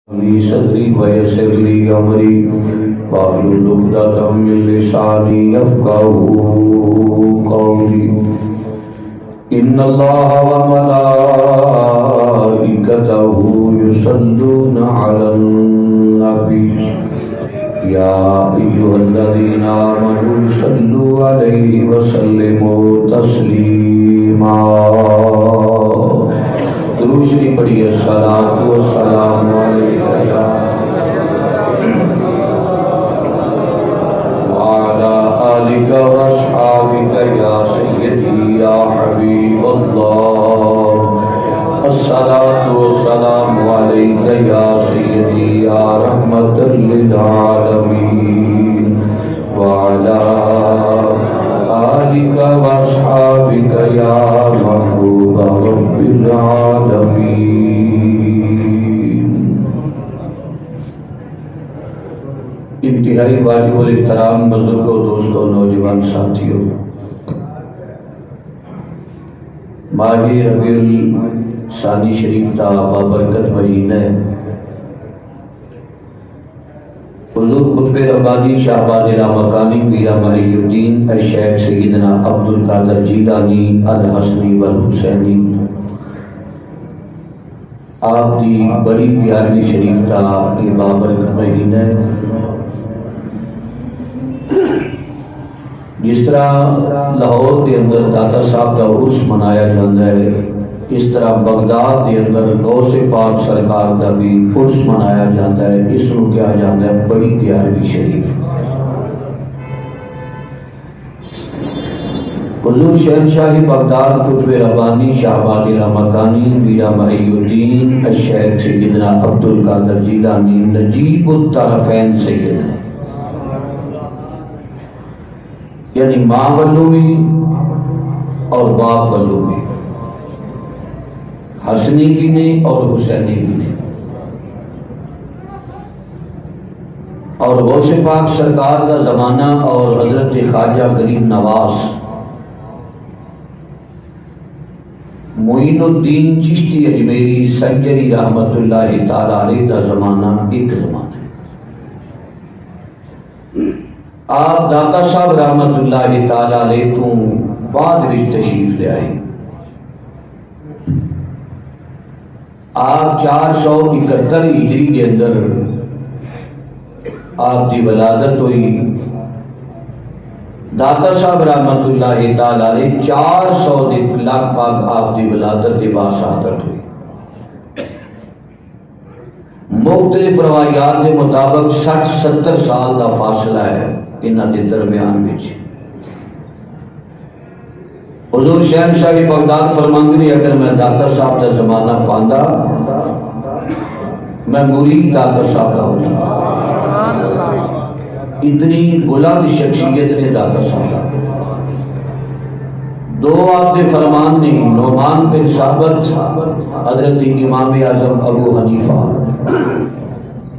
لی صدری ویسر لی امری واحلل عقدۃ من لسانی یفقہوا قولی ان اللہ وملائکتہ یصلون علی النبی یا ایھا الذین آمنوا صلوا علیہ وسلموا تسلیما۔ درود شریف پڑھیے۔ الصلاۃ والسلام علیکہ وعلی آلکہ واصحابکہ یا سیدی یا حبیب اللہ۔ الصلاۃ والسلام علیکہ یا سیدی یا رحمۃ للعالمین وعلی آلکہ واصحابکہ یا محبوب رب العالمین۔ انتہائی واجب الاحترام بزرگوں، دوستوں، نوجوان ساتھیوں، ماہ ربیع الثانی شریف تا بابرکت مہینہ ہے۔ حضور قطب ربانی شہباز لامکانی میرا محی الدین الشیخ سیدنا عبدالقادر جیلانی الحسنی والحسینی آپ دی بڑی پیاری شریف تا یہ بابرکت مہینہ ہے۔ جس طرح لاہور کے اندر داتا صاحب کا عرس منایا جاتا ہے، اس طرح بغداد کے اندر غوث پاک سرکار کا بھی عرس منایا جاتا ہے۔ اس کو کیا جاتا ہے بڑی پیاری شریف۔ حضور شہنشاہ بغداد قطب ربانی شہباز لامکانی میرا محی الدین الشیخ سیدنا عبدالقادر جیلانی نجیب الطرفین سیدنا، یعنی ماں والوں بھی اور باپ والوں بھی، حسنی بھی نہیں اور حسینی بھی نہیں، اور غوث پاک سرکار کا زمانہ اور حضرت خواجہ غریب نواز معین الدین چشتی اجمیری سنجری رحمت اللہ تعالی علیہ کا زمانہ ایک زمانہ ہے۔ آپ داتا صاحب رحمت اللہ تعالی علیہ تو بعد وچ تشریف لے آئے۔ آپ 471 ہجری کے اندر آپ دی ولادت ہوئی۔ داتا صاحب رحمت اللہ تعالی علیہ 400 لگ بھگ آپ دی ولادت کے بعد شہادت ہوئی۔ مختلف روایات کے مطابق 60-70 سال کا فاصلہ ہے انہاں دے درمیان وچ۔ حضور شہنشاہ بغداد فرماندے نے اگر میں داتا صاحب کا زمانہ پاندا میں مرید داتا صاحب کا ہو جاتا۔ اتنی بلند شخصیت نے داتا صاحب۔ دو آپ کے فرمان نے نعمان بن ثابت حضرت امام اعظم ابو حنیفہ،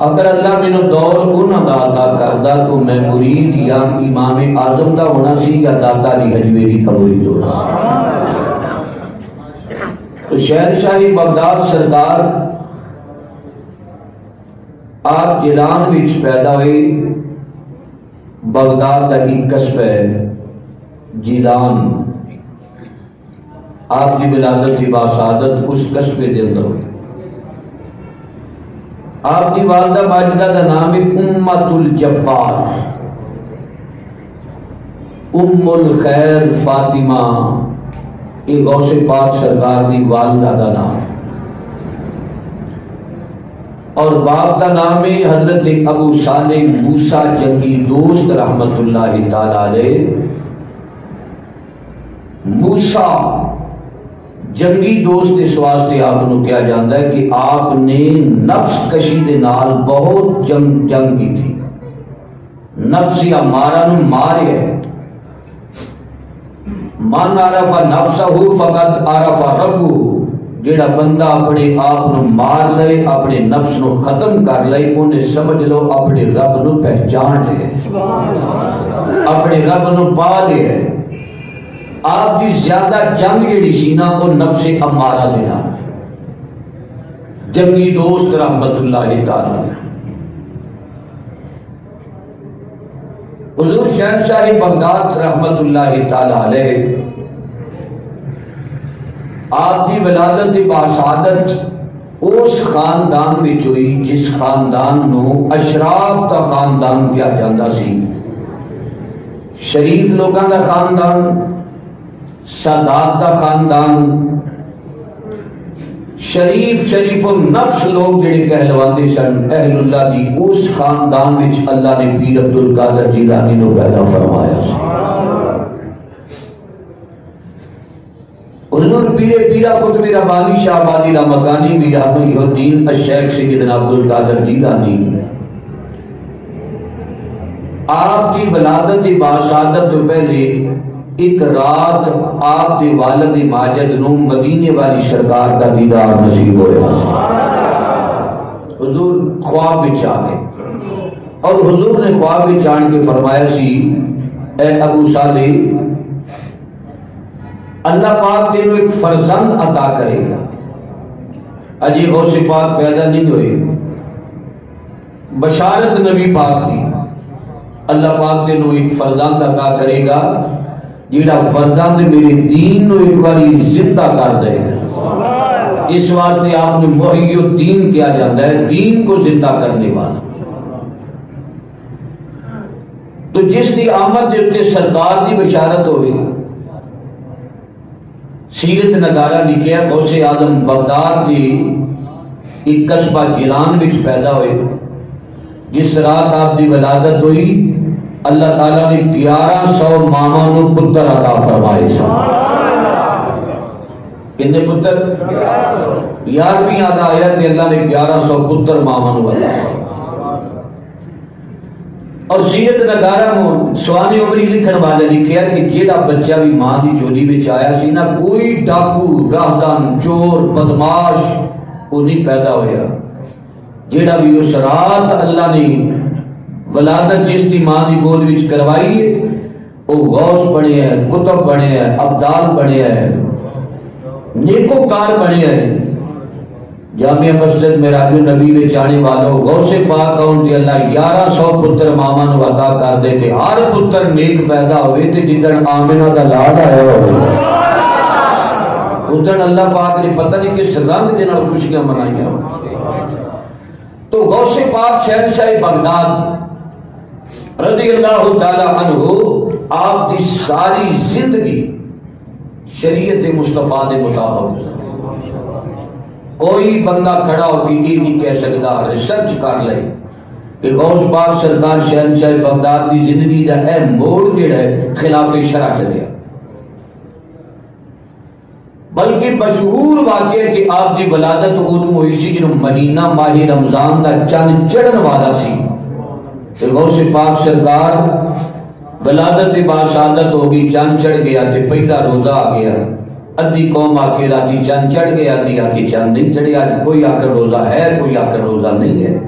اگر اللہ میں دور انہاں دا عطا کردا تو میں مرید یا امام اعظم دا ہونا سی یا داتا علی حجویری کا مرید ہونا۔ تو شہنشاہ بغداد سرکار آپ جیلان وچ پیدا ہوئے۔ بغداد کا ایک قصبہ ہے جیلان، آپ کی ولادت کی باسعادت اس قصبے کے اندر ہوئی۔ آپ کی والدہ ماجدہ کا نام ہے امت الجبار، ام الخیر فاطمہ، یہ غوث پاک سرکار کی والدہ کا نام ہے۔ اور باپ کا نام ہے حضرت ابو صالح موسیٰ جنگی دوست رحمت اللہ تعالی علیہ۔ موسیٰ جنگی دوست اس واسطے آپ کو کیا جاتا ہے کہ آپ نے نفس کشی دے نال بہت جنگ کی تھی، نفس یا مارا نو مارے ہے۔ من عرف نفسہ فقط عرف ربہ، جیڑا بندہ اپنے آپ نو مار لے، اپنے نفس نو ختم کر لے، انہیں سمجھ لو اپنے رب نو پہچان لے، اپنے رب نو پا لے۔ آپ کی زیادہ جنگ جیڑی سی نا وہ نفس امارہ دینا، جنگی دوست رحمت اللہ تعالی حضور شہنشاہ بغداد رحمت اللہ تعالی علیہ آپ کی ولادت باسعادت اس خاندان میں ہوئی جس خاندان نو اشراف کا خاندان کیا جاتا سی، شریف لوگوں کا خاندان، سادات کا خاندان، شریف النفس لوگ جڑے کہلواتے سن اہل اللہ دی، اس خاندان وچ اللہ نے پیر عبد القادر جیلانی نو پیدا فرمایا۔ حضور پیرا قطب ربانی شاہ آبادی رامکانی میرا محی الدین الشیخ سیدنا عبد القادر جیلانی آپ کی ولادت باسعادت تو پہلے ایک رات آپ کے والد ماجد نو مدینے والی سرکار کا دیدار نصیب ہوا۔ حضور خواب وچ آ گئے اور حضور نے خواب وچ آن کے فرمایا سی، اے ابو صالح، اللہ پاک تینوں ایک فرزند عطا کرے گا۔ اجی غوث پاک پیدا نہیں ہوئے، بشارت نبی پاک دی، اللہ پاک تینوں ایک فرزند عطا کرے گا جیڑا فرزند میرے دین نو ایک باری زندہ کر دے گا۔ اس واسطے آپ نے محی الدین کیا جاتا ہے، دین کو زندہ کرنے والا۔ تو جس دی آمد دیتے سرکار دی بشارت ہوئی، سیرت نگارہ لکھیا غوث اعظم بغداد کی ایک قصبہ جیلان وچ پیدا ہوئے، جس رات آپ دی ولادت ہوئی اللہ تعالیٰ نے 1100 ماما نو پتر عطا فرمائے سن۔ کتنے پتر؟ 11ویں آدھا آیا کہ اللہ نے 1100 پتر ماما نو عطا فرمائے۔ اور سیرت نگارہ میں سوانی عمری لکھن والے لکھیا کہ جیڑا بچہ بھی ماں دی جھولی وچ آیا سی نا، کوئی ڈاکو، راہدان، چور، بدماش وہ نہیں پیدا ہویا۔ جیڑا بھی اس رات اللہ نے ولادت جس دی ماں دی گود وچ کروائی ہے، وہ غوث بنے ہے، کتب بنے ہے، ابدال بنے ہے، نیکوکار بنے ہے۔ جامعہ مسجد معراج النبی میں جانے والوں غوث پاک کون تے اللہ 1100 پتر ماما نو عطا کر دے کہ ہر پتر نیک پیدا ہوئے تے جدن آمنہ دا لاد آیا ہوئے، ادھر اللہ پاک نے پتہ نہیں کس رنگ دے نال خوشیاں منائیاں۔ تو غوث پاک شہنشاہ بغداد رضی اللہ تعالی عنہ آپ کی ساری زندگی شریعت مصطفیٰ دے مطابق، کوئی بندہ کھڑا ہو کے یہ نہیں کہہ سکتا، ریسرچ کر لے کہ غوث پاک سرکار شہنشاہ بغداد کی زندگی کا اہم موڑ جڑا ہے خلاف شرع چلیا۔ بلکہ مشہور واقعہ کہ آپ کی ولادت ادو ہوئی سی جنہوں مہینہ ماہ رمضان کا چند چڑھن والا سی، غوث پاک سرکار ولادت باسعادت ہوگی، چند چڑھ گیا تے پہلا روزہ آ گیا۔ ادھی قوم آ کے راتی چند چڑھ گیا، ادھی آ کے چند نہیں چڑھیا، کوئی آ کر روزہ ہے، کوئی آ کر روزہ نہیں ہے۔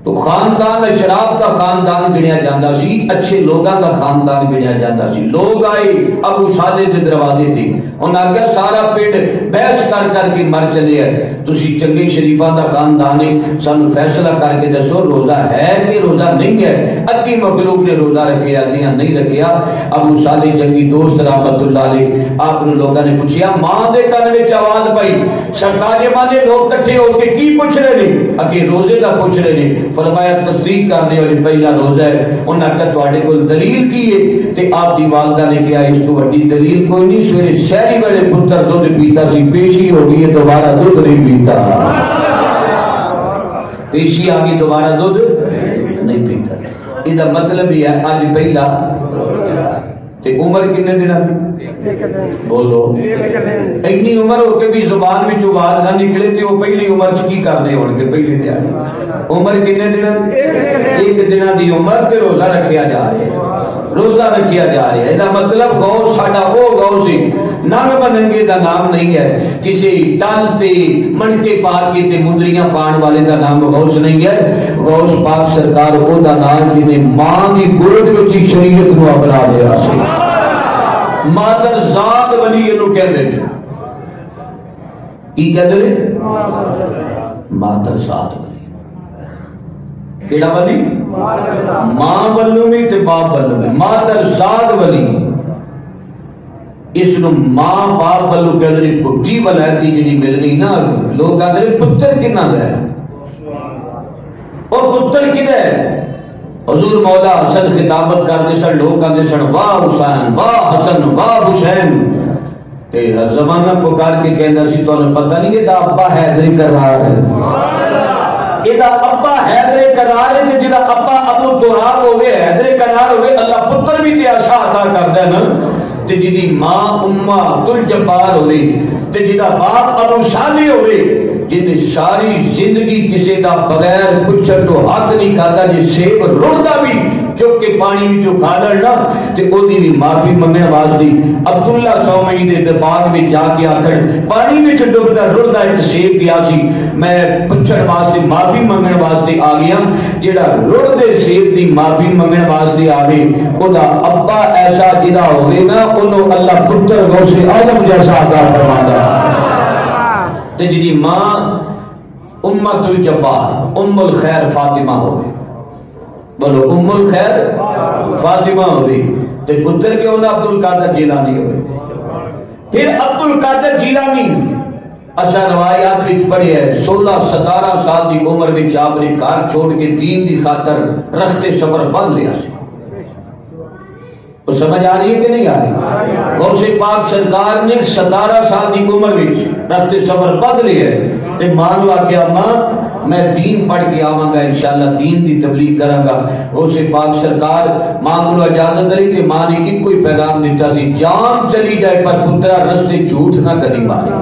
تو خاندان اشراف کا خاندان گنیا جاتا سی، اچھے لوگاں کا خاندان گنیا جاتا سی۔ لوگ آئے ابو صالح دے دروازے تھے، انہوں نے کہا سارا پیٹ بحث کر کے مر چلے ہے، تسی چنگے شریفاں دا خاندان ہے، سانو فیصلہ کر کے دسو روزہ ہے کہ روزہ نہیں ہے۔ ادھی مخلوق نے روزہ رکھیا، ادھیاں نہیں رکھیا۔ ابو صالح جنگی دوست رحمت اللہ علیہ آپ نے لوگوں نے پوچھیا، ماں دے کن وچ آواز پئی، سرکار مانے لوگ کٹھے ہو کے کی پوچھ رہے ہیں؟ اگے روزے کا پوچھ رہے ہیں۔ فرمایا تصدیق کر دے اور پہلا روزہ ہے۔ انہوں نے کہا تواڈے کول دلیل کی ہے؟ تے آپ دی والدہ نے کہا اس کو بڑی دلیل کوئی نہیں، سویرے شہری والے پتر دودھ پیتا سی، پیشی ہو گئی ہے دوبارہ دودھ نہیں پیتا، پیشی آ گئی دوبارہ دودھ نہیں پیتا۔ یہ مطلب یہ ہے آج پہلا تے عمر کتنے دن بولو، اتنی عمر ہو کے بھی زبان میں آواز نہ نکلے تے وہ پہلی عمر چ کی کرنے ہون کے پہلے دیہاڑی عمر کتنے دن؟ ایک دن دی عمر تے روزہ رکھیا جا رہا ہے، روزہ رکھیا جا رہا ہے۔ یہ مطلب غوث ساڈا وہ غوث سی ننگ بننگے دا نام نہیں ہے، کسی ٹل تے منکے پار کے تے مندریاں پان والے دا نام غوث نہیں ہے۔ غوث پاک سرکار او دا نام جنہیں ماں دی گود وچ شریعت نو اپنا لیا سی، مادر ذات ولی انہوں کہہ دے کی کہہ دے ماتر ساتھ ولی کیڑا ولی ماں ولوں بھی تے باپ ولوں بھی ماتر ساتھ ولی اس نو ماں باپ ولوں کہ اندر پٹھی ولایتی جڑی ملنی نا لوگ آدھے پتر کنا ہے اور پتر کنا ہے حضور مولا حسن خطابت کرتے سن لوگ آدھے سن واہ حسین واہ حسن واہ حسین تے زمانہ پکار کے کہندا سی تو پتہ نہیں کہ دا ابا حیدری کرار ہے یہ دا ابا حیدری کرار ہے جدا ابا ابو تراب ہوئے حیدری کرار ہوئے اللہ پتر بھی تے ایسا عطا کردا ہے نا تے جدی ماں امہ عبدالجبار ہوئے تے جدا باپ ابو صالح ہوئے جن ساری زندگی کسی دا بغیر پچھر تو حق نہیں کھاتا جی سیب روڑا بھی چک کے پانی میں جو کھانا نا تے او دی بھی معافی منگنے واسطے عبداللہ سومئی دے دباغ میں جا کے آکر پانی میں جو ڈبدا روڑا ایک سیب گیا سی میں پچھر واسطے معافی منگنے واسطے آ گیا جیڑا روڑ دے سیب دی معافی منگنے واسطے آگے او دا ابا ایسا جدا ہوئے نا انہوں اللہ پتر غوث آدم جیسا عطا فرما دا تے جی ماں امت الجبار ام الخیر فاطمہ ہوئے بولو ام الخیر فاطمہ ہوئے تے پتر کے ہونا عبد القادر جیلانی ہوئے پھر عبد القادر جیلانی اچھا روایات وچ پڑھی ہے 16-17 سال دی عمر وچ آپ نے گھر چھوڑ کے دین دی خاطر رخت سفر بن لیا سی وہ سمجھ آ رہی ہے کہ نہیں آ رہی غوث پاک سرکار نے 17 سال دی عمر وچ رخت سفر بن لیا ہے تے مان وا کہ ماں میں دین پڑھ کے آواں گا انشاءاللہ دین دی تبلیغ کراں گا غوث پاک سرکار ماں کو اجازت رہی کہ ماں نے ایک کوئی پیغام دیتا سی جان چلی جائے پر پترا رستے جھوٹ نہ کری ماری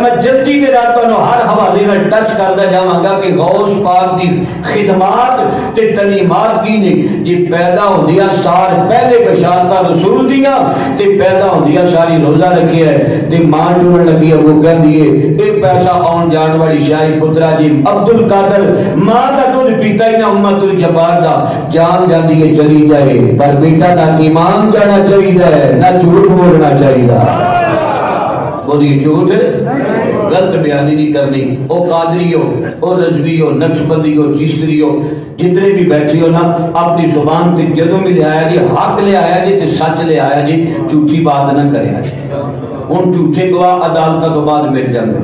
میں جلدی کے رات پر ہر حوالے میں ٹچ کرتا جاواں گا کہ غوث پاک دی خدمات تے تعلیمات کی نے جی پیدا ہوندیا سار پہلے بشارتاں رسول دیاں تے پیدا ہوندیا ساری روزہ رکھی ہے تے ماں ڈھونڈ لگی ہے وہ کہندی ہے ایک پیسہ آن جان والی شاہی پترا جی عبد القادر ماں دا دودھ پیتا ہی نہ امت الجبار دا جان جاندی ہے چلی جائے پر بیٹا نہ ایمان جانا چاہیے نہ جھوٹ بولنا چاہیے بولی جھوٹ غلط بیانی نہیں کرنی او قادری ہو او رضوی ہو نقشبندی ہو چشتری ہو جتنے بھی بیٹھی ہو نا اپنی زبان تے جدوں بھی لے آیا جی حق لے آیا جی تے سچ لے آیا جی جھوٹی بات نہ کرے جی ہن جھوٹے گواہ عدالتاں تو بعد مل جاندے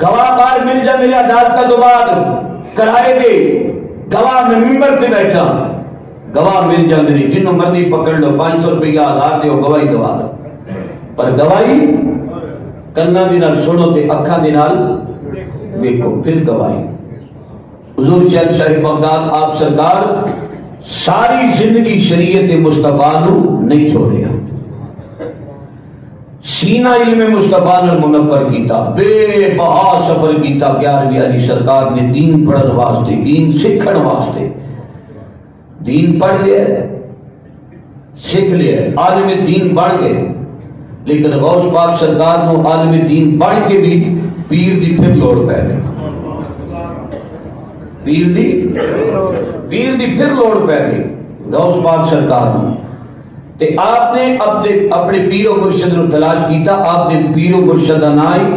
گواہ بار مل جا میری عدالتاں تو بعد کرائے دے گواہ میں ممبر تے بیٹھا گواہ مل جاندے نہیں جنوں مرضی پکڑ لو 500 روپیہ آدھار دیو گواہی دوا دو پر گواہی کنا دی نال سنو تے اکھاں دی نال دیکھو پھر گواہی حضور شاہ بغداد آپ سرکار ساری زندگی شریعت مصطفیٰ نو نہیں چھوڑیا سینہ علم مصطفیٰ نے منور کیتا بے بہا سفر کیتا 11ویں علی سرکار نے دین پڑھن واسطے دین سکھن واسطے دین پڑھ لیا سکھ لیا عالم دین بڑھ گئے لیکن غوث پاک سرکار نو عالم دین بڑھ کے بھی پیر دی پھر لوڑ پہ گئی پیر دی پھر لوڑ پہ گئی غوث پاک سرکار نو تے آپ نے اپنے پیر و مرشد نو تلاش کیتا آپ نے پیر و مرشد دا نام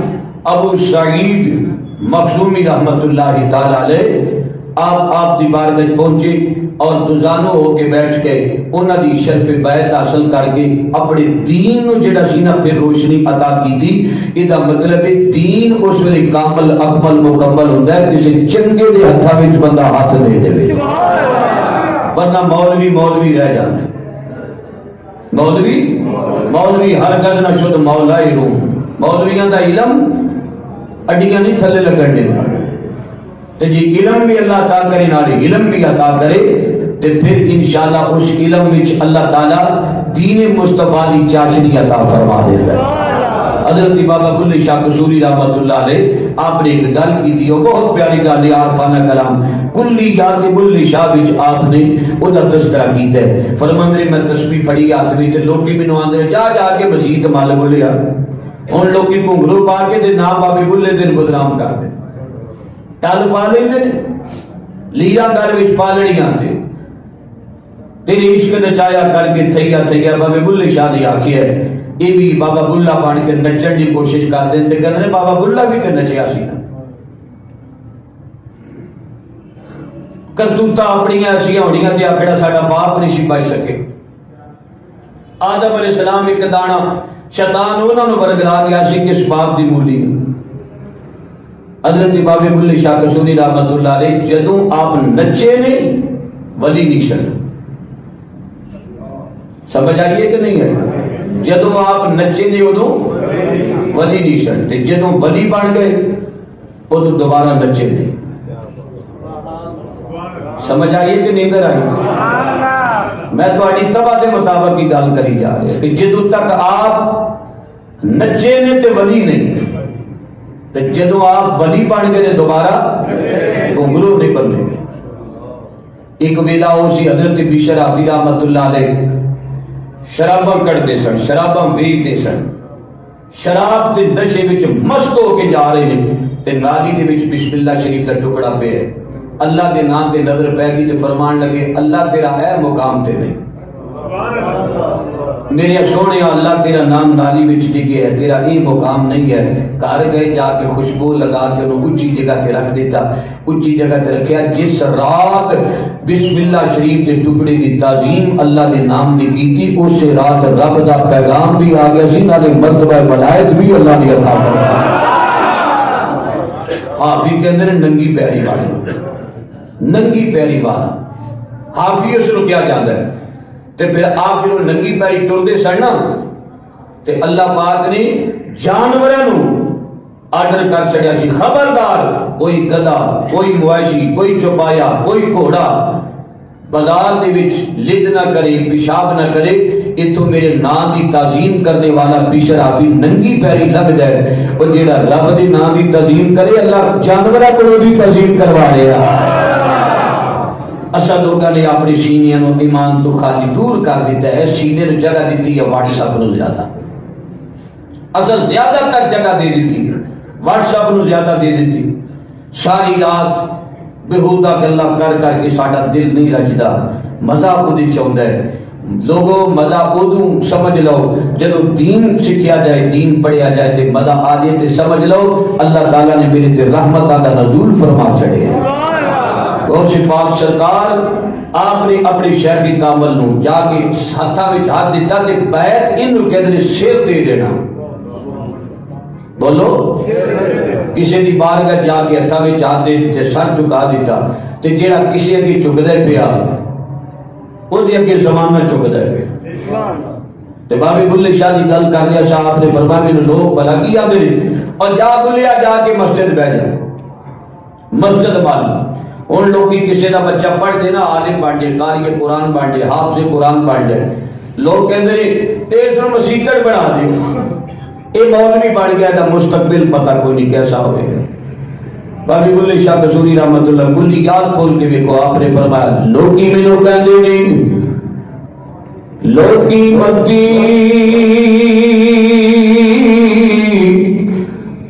ابو سعید مخزومی رحمت اللہ تعالی علیہ آپ دی بارگاہ پہنچے اور دوزانو ہو کے بیٹھ کے انہاں دی شرف بیعت حاصل کر کے اپنے دین نو جڑا سی نا پھر روشنی عطا کیتی ادا مطلب ہے دین اس ویلے کامل اکمل مکمل ہوندا ہے کسی چنگے دے ہتھاں وچ بندہ ہاتھ دے دے ورنہ مولوی رہ جاندے مولوی ہر گز نہ شد مولا ہی روم مولویاں دا علم اڈیاں نہیں تھلے لگن دے تے جی علم بھی اللہ عطا کرے نال علم بھی عطا کرے تے پھر انشاءاللہ اس علم وچ اللہ تعالی دین مصطفیٰ دی چاشنی عطا فرما دے گا حضرت بابا بلے شاہ قصوری رحمت اللہ علیہ آپ نے ایک گل کی تھی وہ بہت پیاری گل ہے عارفانہ کلام کلی یاد بلے شاہ وچ آپ نے ادا تذکرہ کیتا ہے فرماندے میں تسبیح پڑھی ہاتھ وچ تے لوکی مینوں آندے جا کے مسجد مال بولیا ہن لوکی گھنگرو پا کے تے نام بابے بلے دے بدنام کر دے ٹل پا لیندے لیرا گھر وچ پالڑیاں تے تیری عشق نچایا کر کے تھیا بابے بلے شاہ دی آکھی ہے یہ بھی بابا بلا بن کے نچن کی کوشش کرتے ہیں، کہتے بابا بلا بھی تو نچیا سی نا، کرتوتا اپنی ایسا ہونی تے آکڑا ساڈا باپ نہیں سی بچ سکے۔ آدم علیہ السلام ایک دانا شیطان انہوں نے برگلا گیا سی کس باپ دی مولی۔ حضرت بابے بلے شاہ کسوری رحمت اللہ علیہ جدوں آپ نچے نہیں ولی نہیں سن، سمجھ آئیے کہ نہیں ہے؟ جدوں آپ نچے نہیں ادوں ولی نہیں سن، جدوں ولی بن گئے ادوں دوبارہ نچے نہیں۔ سمجھ آئیے کہ نہیں؟ آئی میں تھوڑی تباہ کے مطابق کی گل کری جا رہی کہ جدوں تک آپ نچے نے تے ولی نہیں، تے جدوں آپ ولی بن گئے دوبارہ گھنگرو نہیں بننے۔ ایک ویلا ہو سی حضرت بشر حافظ رحمت اللہ علیہ شراباں کڑتے سن، شراباں ویچتے سن، شراب تے نشے وچ مست ہو کے جا رہے ہیں تے نالی دے وچ بسم اللہ شریف کا ٹکڑا پہ ہے، اللہ کے نام تے نظر پہ گئی تے فرمان لگے اللہ تیرا اے مقام تے نہیں، میرے سونے اللہ تیرا نام نالی وچ لکھے ہے، تیرا یہ مقام نہیں ہے۔ گھر گئے جا کے خوشبو لگا کے انہوں اچھی جگہ تے رکھ دیتا، اچھی جگہ تے رکھیا۔ جس رات بسم اللہ شریف کے ٹکڑے کی تعظیم اللہ کے نام نے کی تھی، اس رات رب دا پیغام بھی آ گیا سی، نالے مرتبہ ملائک بھی اللہ نے عطا فرمایا۔ حافظ کے اندر ننگی پیری والا، ننگی پیری والا حافظ اس کو کیا جاتا ہے تے پھر آپ جو ننگی پیری ٹردے سن نا تے اللہ پاک نے جانوراں آرڈر کر چھڑیا سی خبردار کوئی گدھا، کوئی مویشی، کوئی چوپایا، کوئی گھوڑا بازار دے وچ لد نہ کرے، پیشاب نہ کرے، اتوں میرے نام دی تعظیم کرنے والا بشر حافظ ننگی پیری لگ جائے، اور جیڑا رب دے نام دی تعظیم کرے اللہ جانوراں کو بھی تعظیم کروا دے گا۔ اصل لوگوں نے اپنی سینیاں نو ایمان تو خالی دور کر دیتا ہے، سینے نو جگہ دیتی ہے واٹس ایپ نو زیادہ، اصل زیادہ تر جگہ دے دیتی ہے واٹس ایپ نو زیادہ دے دیتی، ساری رات بےہودہ گلاں کر کر کے ساڈا دل نہیں رجدا، مزہ خود چاہتا ہے۔ لوگوں مزہ ادوں سمجھ لو جدو دین سکھیا جائے، دین پڑھیا جائے تے مزہ آ جائے تے سمجھ لو اللہ تعالیٰ نے میرے تے رحمت کا نزول فرما چھڑے ہے۔ غوث پاک سرکار آپ نے اپنی شہر کی کامل نو جا کے ہاتھاں وچ ہاتھ دیتا تے بیعت انہوں کہتے ہیں سر دے دینا، بولو کسی دی بارگاہ جا کے ہاتھاں وچ ہاتھ دے دیتے سر چکا دیتا تے جیڑا کسی اگے چکدا پیا او دے اگے زمانہ چکدا پیا۔ تے بابے بلے شاہ دی گل کر دیا صاحب نے فرمایا مینوں لوگ بھلا کی آندے اور جا بلیا جا کے مسجد بیٹھ جا، مسجد بن ان لوگ کی کسی کا بچہ پڑھ دینا عالم بن جائے، قاری قرآن بن جائے، حافظ قرآن بن جائے، لوگ کہتے ہیں اس کو مسیطر بنا دے، یہ مولوی بن گیا تھا، مستقبل پتہ کوئی نہیں کیسا ہوئے گا۔ بابی بلے شاہ کسوری رحمت اللہ کلی یاد کھول کے دیکھو، آپ نے فرمایا لوگی میں لوگ کہتے نہیں لوگی متی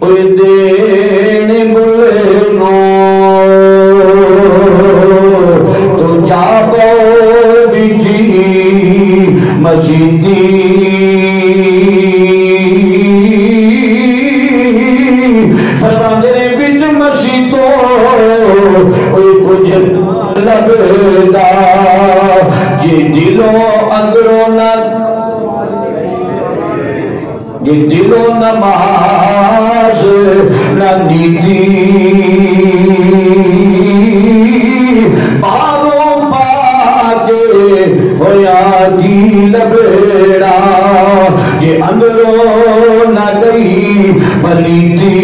اوے دینے بلے نو مسیدی فرماندے نے بچ مسیدوں کوئی کچھ لگدا جی دلوں اندروں نہ جی دلوں نماز نہ نیتی ہویا جی لبیڑا یہ اندروں نہ گئی پلیتی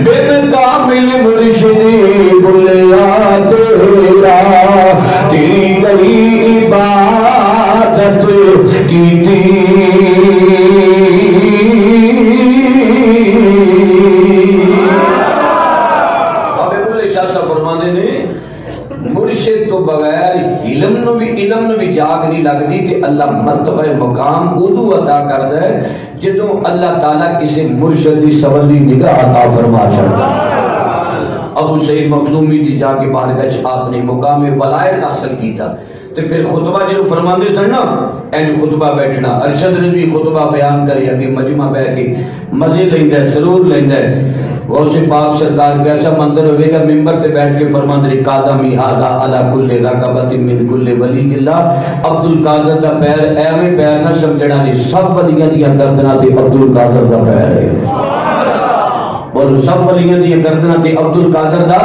بن کامل مرشدی بلیا تیرا تیری گئی عبادت کی تھی۔ مرشد تو بغیر علم نو بھی جاگ نہیں لگتی تے اللہ مرتبہ مقام ادو عطا کرتا ہے جدوں اللہ تعالیٰ کسی مرشد دی سولی نگاہ عطا فرما چھڑتا ہے۔ ابو سعید مخزومی دی جا کے بارگاہ آپ نے مقام ولایت حاصل کیتا تے پھر خطبہ جنہوں فرماندے سن نا اینو خطبہ بیٹھنا ارشد رضوی خطبہ بیان کرے اگے مجمع بیٹھ کے مزے لیندہ ہے سرور لیندہ ہے غوث پاک سرکار کیسا منظر ہوئے گا ممبر تے بیٹھ کے فرماندے قادمی ھذا علی کل رکبۃ من کل ولی اللہ عبد القادر دا پیر ایویں پیر نہ سمجھنا نہیں سب ولیاں دیاں گردناں تے عبد القادر دا پیر ہے بولو سب ولیاں دیاں گردناں تے عبد القادر دا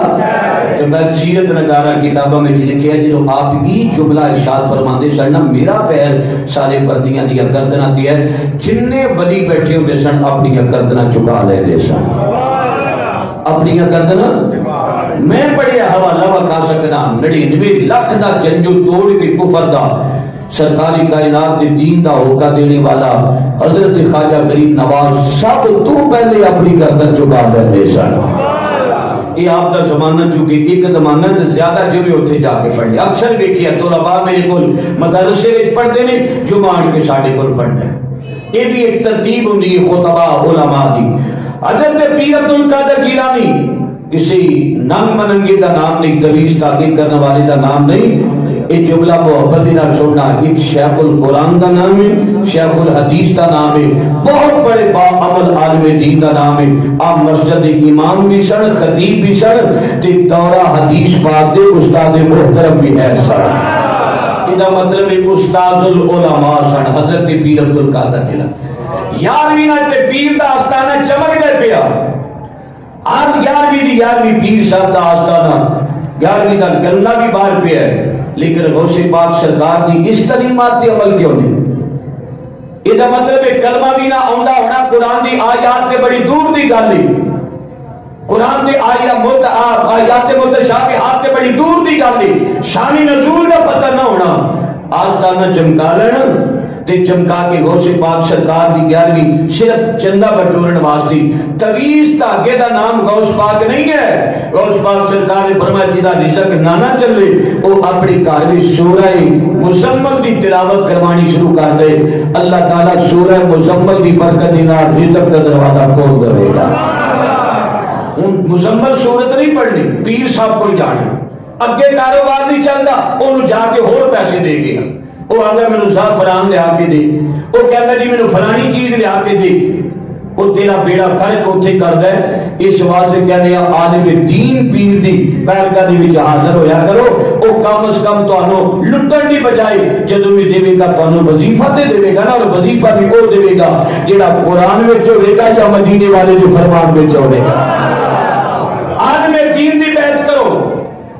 کہ میں سیرت نگارہ کتابوں میں لکھے ہے جنہوں آپ ہی جملہ ارشاد فرماندے سن میرا پیر سارے پردیاں دیا گردنا تے ہے جننے ولی بیٹھے ہوئے سن اپنی گردنا چکا لے دے سن اپنی گردنا میں پڑھیا حوالہ وکا سکنا 99 لاکھ دا جنجو توڑ کے کفر دا سرکاری کائنات دے دین دا ہوکا دینے والا حضرت خواجہ غریب نواز سب تو پہلے اپنی گردن چکا لے دے سن یہ آپ دا زمانہ چونکہ ایک زمانہ سے زیادہ جو بھی ہوتے جا کے پڑھنے اکثر دیکھیا طلباء میرے کول مدرسے وچ پڑھتے نے جمعہ کے ساڈے کول پڑھتے ہیں یہ بھی ایک ترتیب ہوندی ہے خطبہ علماء دی حضرت پیر عبد القادر جیلانی کسی ننگ مننگی دا نام نہیں تویز تحقیق کرنے والے دا نام نہیں ایک جملہ محبت نہ چھوڑنا ایک شیخ القرآن دا نام ہے شیخ الحدیث دا نام ہے بہت بڑے باعمل عالم دین دا نام ہے آپ مسجد امام بھی سن خطیب بھی سن تے دورہ حدیث پاک دے استاد محترم بھی ہے سن یہ مطلب ہے استاد العلماء سن حضرت پیر عبد القادر جیلانی یارویں نہ تے پیر دا آستانہ چمک دے پیا آج یارویں پیر صاحب دا آستانہ یارویں دا گلہ بھی باہر پہ ہے لیکن غوث پاک سرکار دی اس تعلیمات تے عمل کیوں نہیں یہ مطلب ہے کلمہ بھی نہ آندا ہونا قرآن دی آیات تے بڑی دور دی گل ہے قرآن دی آیات متشابہات تے بڑی دور دی گل ہے شان نزول کا پتہ نہ ہونا آستانہ چمکا لینا تے چمکا کے غوث پاک سرکار دی 11ویں صرف چندہ بٹورن واسطے تویز تاگے دا نام غوث پاک نہیں ہے غوث پاک سرکار نے فرمایا جدا رزق نانا چلے وہ اپنی کاروی سورہ مزمل دی تلاوت کروانی شروع کر دے اللہ تعالیٰ سورہ مزمل دی برکت دینا رزق کا دروازہ کھول دے گا مزمل سورت نہیں پڑھنی پیر صاحب کو جانے اگے کاروبار نہیں چلتا انہوں جا کے اور پیسے دے گیا وہ آگا میں صاحب فران لے آکے دے وہ کہتا جی میں فلانی چیز لے آکے دے وہ تیرا بیڑا فرق اتھے کر دے اس واسطے کہنے یا عالم دین پیر دی بیرکہ دی وچ حاضر ہویا کرو وہ کم از کم تو انہوں لٹن دی بجائے جدو بھی دے گا تو انہوں وظیفہ دے گا نا اور وظیفہ بھی وہ دے گا جڑا قرآن میں ہوئے گا یا مدینے والے جو فرمان میں ہوئے گا عالم دین دی بیعت کرو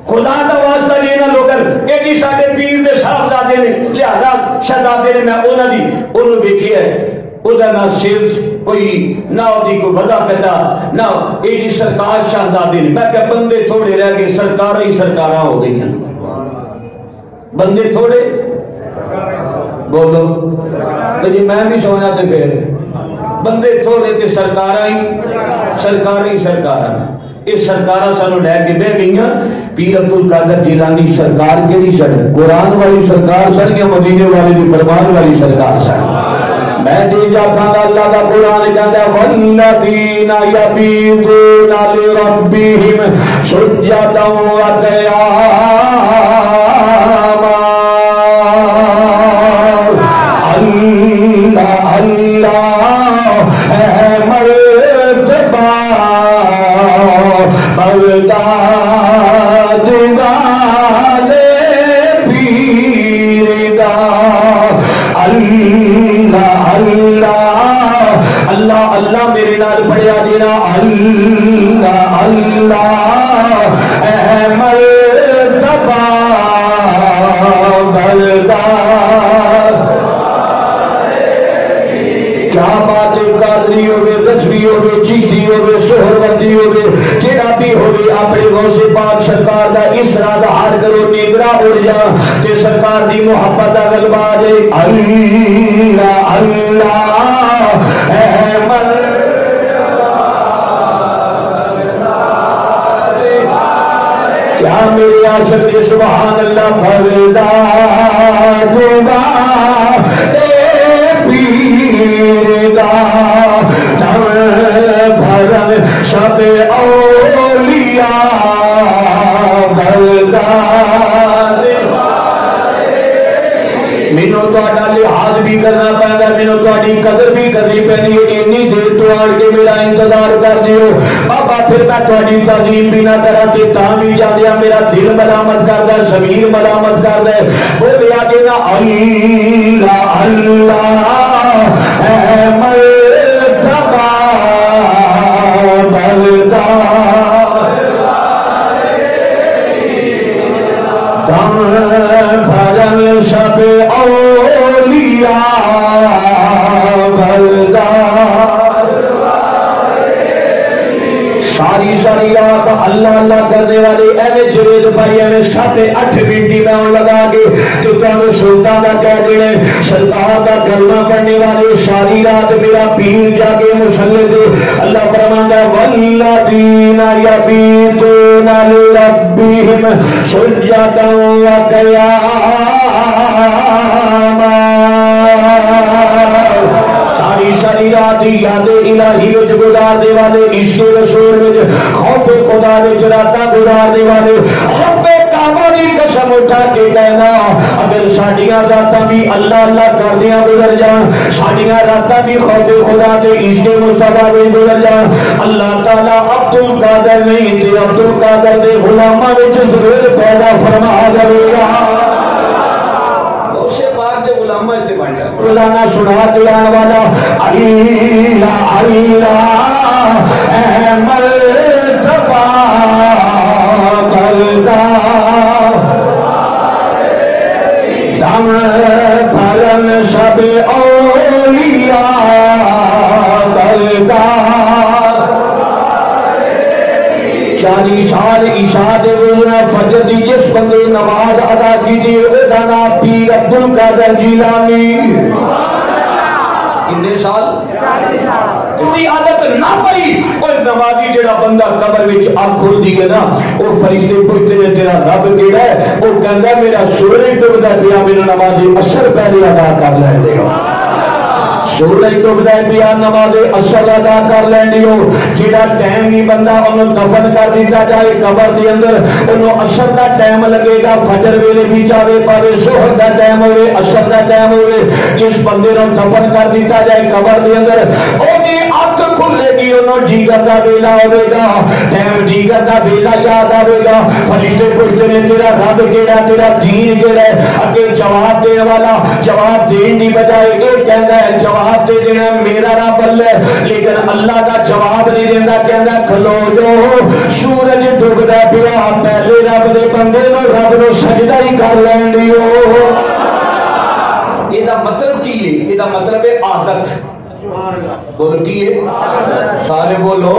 خدا دا واسطہ لینا لوگن ایک ہی ساڑے پیر دے صاحبزادے نے لہذا شہزادے نے میں اونا دی انہوں دیکھی ہے ادھر نہ صرف کوئی نہ ہوتی کوئی ودا پیدا نہ ایک ہی سرکار شہزادے نے میں کہ بندے تھوڑے رہ گئے سرکار ہی سرکارہ ہو گئی ہیں بندے تھوڑے بولو تو جی میں بھی سونا تے پھر بندے تھوڑے تے سرکارہ ہی سرکارہ اس سرکارہ سانو لے کے بے گئی ہیں پیر عبد القادر جیلانی سرکار کے لیے سر قرآن والی سرکار سر یا مدینے والی دی فرمان والی سرکار سر میں دے جاتا گا اللہ کا قرآن کہتا ہے وَالَّذِينَ يَبِيتُونَ لِرَبِّهِمْ سُجَّدًا وَقِيَامًا اللہ اللہ ہے مرتبہ بغداد والے پیر دا اللہ اللہ اللہ اللہ میرے نال پڑھیا دینا اللہ اللہ احمد تبا بغداد کیا بات قادری ہوئے رضوی ہوئے چیتی ہوئے سہروردی ہوئے جڑا بھی ہوئے اپنے غوث پاک سرکار دا اس طرح دا ہار کرو نیگرہ اڑ جا تے سرکار دی محبت دا غلبہ دے اللہ اللہ احمد کیا میرے عاشق دے سبحان اللہ بغداد والے پیر دا بھرن سب اولیاء آن کے میرا انتظار کر دیو بابا پھر میں تھوڑی تعظیم بھی نہ کرا تے تاں بھی جاندیا میرا دل ملامت کردا ضمیر ملامت کردا بولیا کہ نا اللہ اللہ اے مرتبہ بلدا دم بھرن سب اولیاء بلدا ساری ساری رات اللہ اللہ کرنے والے ایویں جوید بھائی ایویں 7-8 منٹ میں آن لگا کے تو تمہیں سلطان کا کہہ دینے سرکار کا کلمہ پڑھنے والے ساری رات میرا پیر جاگے مصلی دے اللہ فرماتا ہے والذین یبیتون لربہم سجدا وقیاما ساری رات یاد الہی وچ گزارنے والے عشق رسول وچ خوف خدا وچ راتاں گزارنے والے رب کعبہ دی قسم اٹھا کے کہنا اگر ساڈیاں راتاں بھی اللہ اللہ کردیاں گزر جان ساڈیاں راتاں بھی خوف خدا تے عشق مصطفیٰ وچ گزر جان اللہ تعالی عبد القادر نہیں تے عبد القادر دے غلاماں وچ ضرور پیدا فرما دے گا روزانہ سنا دیا والا اللہ اللہ اے مرتبہ بلدا دم بھرن سب اولیاء بلدا 40 سال عشاء دے ویلے فجر دی جس بندے نماز ادا کیتی او دا نام پیر عبد القادر جیلانی کتنے سال 40 سال تیری عادت نہ پئی او نمازی جڑا بندہ قبر وچ اکھ کھلدی ہے نا او فرشتے پوچھتے نے تیرا رب کیڑا ہے او کہندا میرا سورج ڈوبدا پیا میرا نماز اثر پہلے ادا کر لیندے ہو سورج ڈوبدا پیا نماز اثر ادا کر لینی ہو جڑا ٹائم نہیں بندہ انہوں دفن کر دیتا جائے قبر دے اندر انہوں اثر دا ٹائم لگے گا فجر ویلے بھی جاوے پاوے ظہر دا ٹائم ہوئے اثر دا ٹائم ہوئے جس بندے نوں دفن کر دیتا جائے قبر دے اندر اونی اکھ کھلے گی انہوں جیگر دا ویلا ہوے گا ٹائم جیگر دا ویلا یاد آوے گا فرشتے پوچھتے نے تیرا رب کیڑا تیرا دین کیڑا ہے اگے جواب دینے والا جواب دین دی بجائے یہ کہندا ہے جواب دے دینا میرا رب اللہ لیکن اللہ کا جواب نہیں دینا کہنا کھلو جو سورج ڈوبدا پیا پہلے رب دے بندے نو رب نو سجدہ ہی کر لینی ہو یہ مطلب کی ہے یہ مطلب ہے عادت بولو کی ہے سارے بولو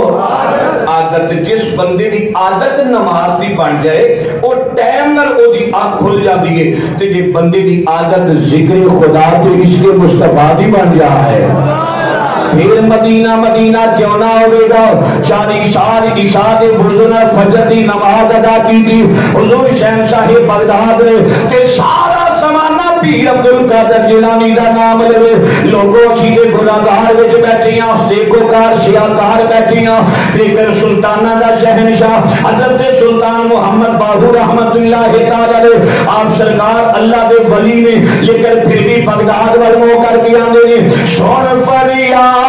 عادت جس بندے دی عادت نماز دی بن جائے او ٹائم نال او دی آنکھ کھل جاتی ہے تے جے بندے دی عادت ذکر خدا تے عشق مصطفیٰ دی بن جا ہے پھر مدینہ مدینہ کیوں نہ ہوئے گا 40 سال عشاء دے حضور نے فجر دی نماز ادا کی تھی حضور شہنشاہ بغداد نے تے سارا زمانہ پیر عبد القادر جیلانی دا نام لے لوگوں سیدھے گناہگار وچ بیٹھیاں نیکوکار سیاکار بیٹھیاں لیکن سلطانہ دا شہنشاہ حضرت سلطان محمد باہو رحمت اللہ تعالی آپ سرکار اللہ دے ولی نے لیکن پھر بھی بغداد وال منہ کر کے آندے نے سن فریاد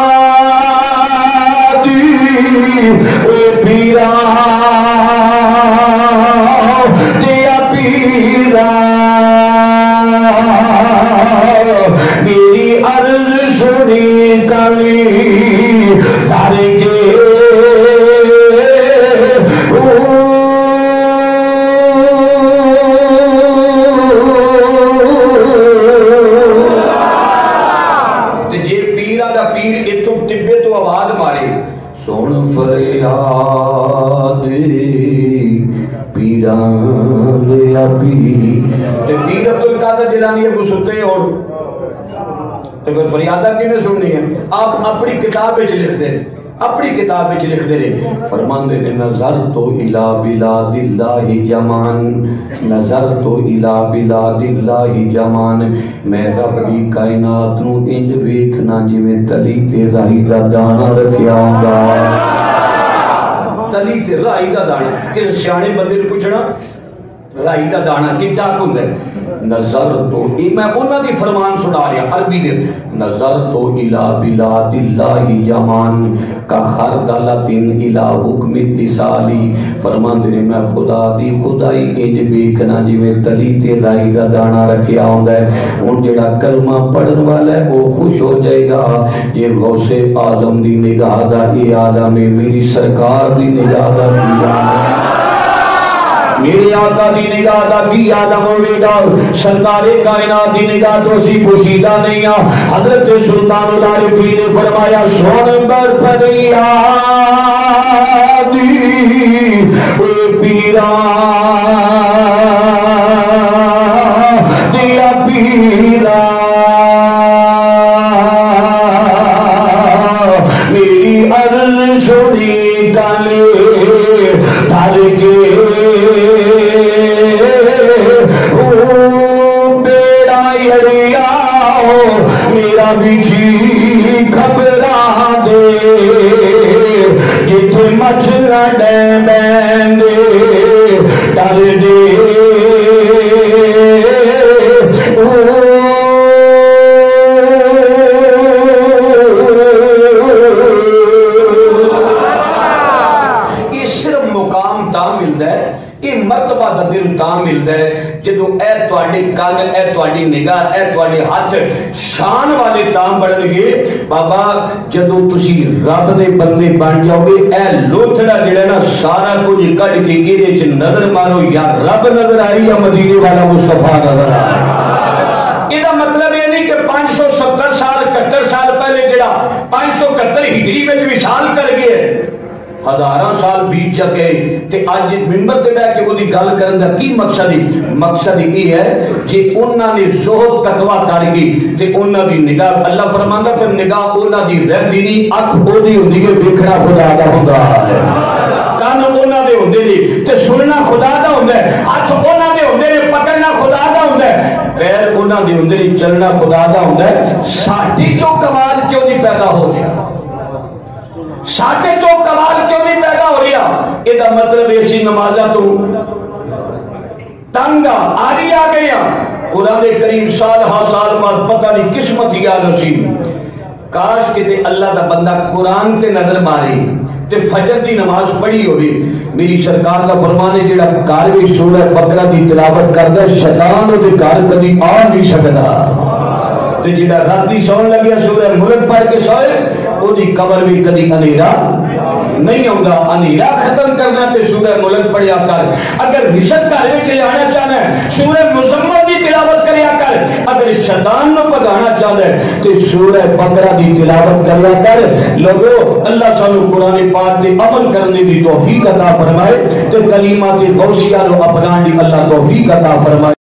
اے پیرا دیا پیرا میری عرض سنی کمی تار کے جے پیرا دا پیر اتو ٹبے تو آواز مارے سن فریاد پیران لیا پی تے پیر عبد القادر جیلانی ابو ستے اور تو پھر فریادہ کی میں سننی ہے آپ اپنی کتاب وچ لکھ دیں اپنی کتاب وچ لکھ دے فرماندے نے نظر تو الی بلاد اللہ جمان نظر تو الی بلاد اللہ جمان میں رب دی کائنات نو انج ویکھنا جویں تلی تے رائی دا دانا رکھیا ہوندا تلی تے رائی دا دانا کہ سیانے بندے نوں پوچھنا رائی کا دانا کتا کن ہے نظر تو میں انہاں دی فرمان سنا رہا عربی دے نظر تو الہ بلاد اللہ جمان کا خردلت الہ حکم اتصالی فرمان دے میں خدا دی خدائی انج بیکنا جی میں تلی تے رائی کا دانا رکھیا ہوندا ہے ان جڑا کلمہ پڑھن والا ہے وہ خوش ہو جائے گا یہ غوث اعظم دی نگاہ دا یہ عالم میری سرکار دی نگاہ دا میرے آقا دی نگاہ دا کی آدم ہوئے گا سرکار کائنات دی نگاہ تو اسی پوشیدہ نہیں ہے حضرت سلطان العارفین نے فرمایا سون بر پریادی اے پیرا دیا پیرا میری عرض سنی کلے دھر کے میرا بھی جی گھبرا دے جتھے مچھلا ڈین دے ڈر دے یہ صرف مقام تا ملتا ہے یہ مرتبہ دا دل تا ملتا ہے جدو اے تواڈے کان اے تواڈی نگاہ اے تواڈے ہاتھ شان والے تام بڑھن گے بابا جدو تسی رب دے بندے بن جاؤ گے اے لوتھڑا جڑا نا سارا کچھ کڈ کے ایدے چ نظر مارو یا رب نظر آئی یا مدینے والا مصطفیٰ نظر آئی یہ مطلب یہ نہیں کہ 570 سال 71 سال پہلے جڑا 571 ہجری میں بھی سال کر گئے ہزاراں سال بیت چکے تے اج منبر تے بیٹھ کے وہ دی گل کرن دا کی مقصد یہ ہے جے انہاں نے زہد تقوی کر گئی تے انہاں دی نگاہ اللہ فرماندا پھر نگاہ انہاں دی رہندی نہیں اکھ اودی ہوندی ہے ویکھنا خدا دا ہوندا ہے کان انہاں دے ہوندے نے تے سننا خدا دا ہوندا ہے ہاتھ انہاں دے ہوندے نے پکڑنا خدا دا ہوندا ہے پیر انہاں دے ہوندے نے چلنا خدا دا ہوندا ہے ساڈی جو کمال کیوں نہیں پیدا ہو گیا ساڈے جو کمال کیوں نہیں پیدا ہو رہا یہ مطلب ایسی نمازہ تو تنگا آری آ گیا قرآن کریم سال ہا سال بعد پتہ نہیں قسمت یا نصیب کاش کہ اللہ دا بندہ قرآن تے نظر ماری تے فجر دی نماز پڑھی ہوئی میری سرکار کا فرمان ہے جڑا گھر وچ سورہ بقرہ دی تلاوت کردا شیطان دے گھر کبھی آ نہیں سکدا تے جڑا راتی سون لگیا سورہ ملک پڑھ کے سوئے او دی قبر بھی کدی اندھیرا نہیں ہوگا اندھیرا ختم کرنا تے سورہ ملک پڑھیا کر اگر رشت گھر وچ لانا چاہنا ہے سورہ مزمل دی تلاوت کریا کر اگر شیطان نو بھگانا چاہنا ہے تے سورہ بقرہ دی تلاوت کریا کر لوگو اللہ سانو قرآن پاک تے عمل کرنے دی توفیق عطا فرمائے تے کلمات غوثیہ نو اپنان دی اللہ توفیق عطا فرمائے